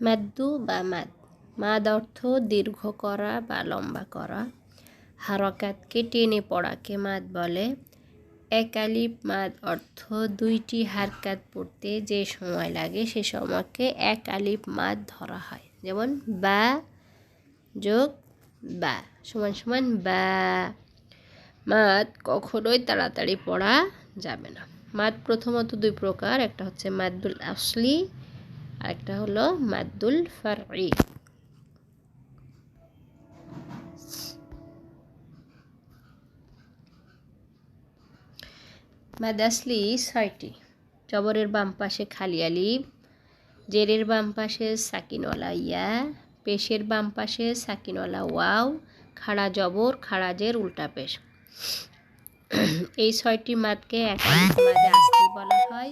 মাদ্দু বা মাদ। মাদ অর্থ দীর্ঘ করা বা লম্বা করা। হারকাতকে টেনে পড়াকে মাদ বলে। এক আলিফ মাদ অর্থ দুইটি হারকাত পড়তে যে সময় লাগে সে সময়কে এক আলিফ মাদ ধরা হয়। যেমন বা যোগ বা সমান সমান বা। মাদ কখনোই তাড়াতাড়ি পড়া যাবে না। মাদ প্রথমত দুই প্রকার, একটা হচ্ছে মাদ্দুল আসলি আর একটা হলো মাদ্দুল ফারঈ। মাদ আসলি ৬টি। জবরের বাম পাশে খালি আলিফ, জেরের বাম পাশে সাকিনওয়ালা ইয়া, পেশের বাম পাশে সাকিনওয়ালা ওয়াও, খাড়া জবর খাড়া জের উল্টা পেশ। এই ৬টি মাদকে এক আলিফ মাদে আসলি বলা হয়।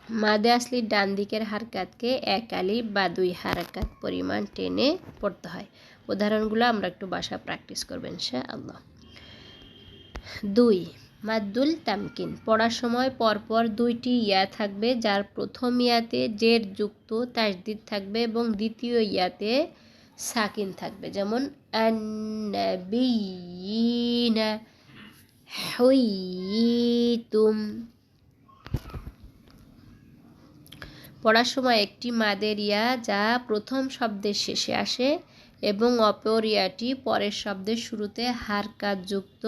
মাদে আসলির ডান দিকের হারকাতকে এক আলিফ বা ২ হারকাত পরিমাণ টেনে পড়তে হয়। উদাহরণগুলো আমরা একটু বাসা প্র্যাকটিস করবেন ইনশাআল্লাহ। ২ মাদ্দুল তামকিন। পড়ার সময় পরপর ২টি ইয়া থাকবে, যার প্রথম ইয়াতে জের যুক্ত তাসদিদ থাকবে এবং দ্বিতীয় ইয়াতে সাকিন থাকবে। যেমন আন্নাবিয়িনা, হুয়িতুম। পড়ার সময় একটি মাদের ইয়া যা প্রথম শব্দের শেষে আসে এবং অপর ইয়াটি পরের শব্দের শুরুতে হারকাত যুক্ত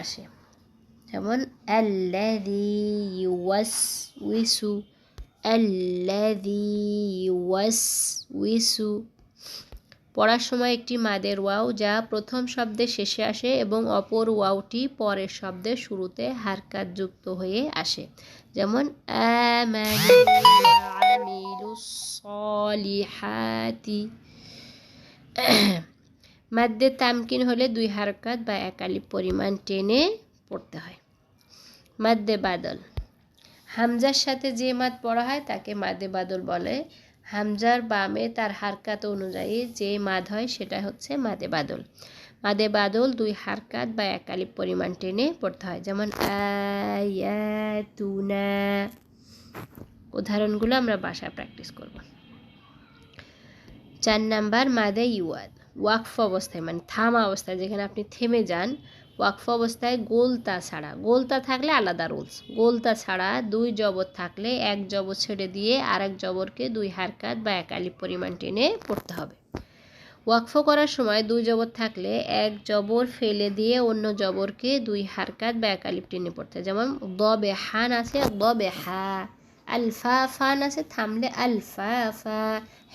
আসে। যেমন আল্লাযী ইউওয়াসওয়িসু, আল্লাযী ইউওয়াসওয়িসু। পড়ার সময় একটি মাদের ওয়াও যা প্রথম শব্দের শেষে আসে এবং অপর ওয়াওটি পরের শব্দের শুরুতে হারকাত যুক্ত হয়ে আসে। যেমন আমানু ওয়া আমিলুস সলিহাতি। মাদ্দে তামকিন হলে ২ হারকাত বা এক আলিফ পরিমাণ টেনে পড়তে হয়। মাদ্দে বাদল। হামজার সাথে যে মাদ পড়া হয় তাকে মাদ্দে বাদল বলে। হামজার বামে তার হারকাত অনুযায়ী যে মাদ হয় সেটা হচ্ছে মাদে বাদল। মাদে বাদল ২ হারকাত বা এক আলিফ পরিমাণ টেনে পড়তে হয়। যেমন আয়াতুনা। উদাহরণগুলো আমরা বাসায় প্র্যাকটিস করব। ৪ নাম্বার মাদে ইওয়াদ। ওয়াকফ অবস্থায় মানে থামা অবস্থায়, যেখানে আপনি থেমে যান, ওয়াকফ অবস্থায় গোলতা ছাড়া, গোলতা থাকলে আলাদা রুলস, গোলতা ছাড়া ২ জবর থাকলে এক জবর ছেড়ে দিয়ে আরেক জবরকে ২ হারকাত বা এক আলিফ পরিমাণ টেনে পড়তে হবে। ওয়াকফ করার সময় ২ জবর থাকলে এক জবর ফেলে দিয়ে অন্য জবরকে ২ হারকাত বা এক আলিফ টেনে পড়তে হয়। যেমন দবে হান আছে দবে হা, আলফা ফান আছে থামলে আলফাফা,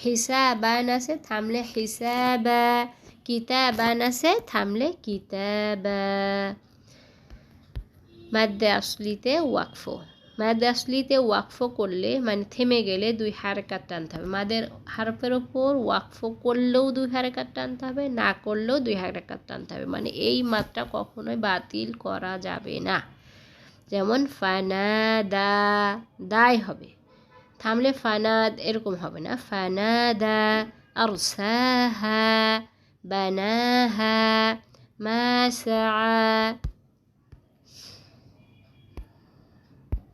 হিসাবান আছে থামলে হিসাবা, কিতাবান আছে থামলে কিতাবা। মাদ্দে আসলিতে ওয়াকফ। মাদ্দে আসলিতে ওয়াকফ করলে মানে থেমে গেলে ২ হারকাত টানতে হবে। মাদের হারফের ওপর ওয়াকফ করলেও ২ হারকাত টানতে হবে, না করলেও ২ হারকাত টানতে হবে। মানে এই মাদটা কখনোই বাতিল করা যাবে না। যেমন ফানাদা, দায় হবে, থামলে ফানাদ এরকম হবে না, ফানাদা। আরসাহা, বানাহা, মাসআ।